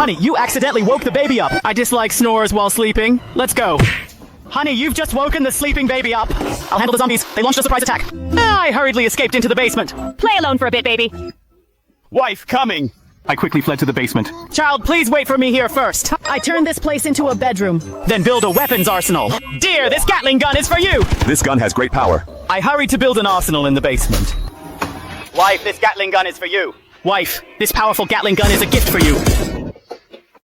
Honey, you accidentally woke the baby up. I dislike snores while sleeping. Let's go. Honey, you've just woken the sleeping baby up. I'll handle the zombies. They launched a surprise attack. I hurriedly escaped into the basement. Play alone for a bit, baby. Wife, coming! I quickly fled to the basement. Child, please wait for me here first. I turned this place into a bedroom. Then build a weapons arsenal. Dear, this Gatling gun is for you! This gun has great power. I hurried to build an arsenal in the basement. Wife, this Gatling gun is for you. Wife, this powerful Gatling gun is a gift for you.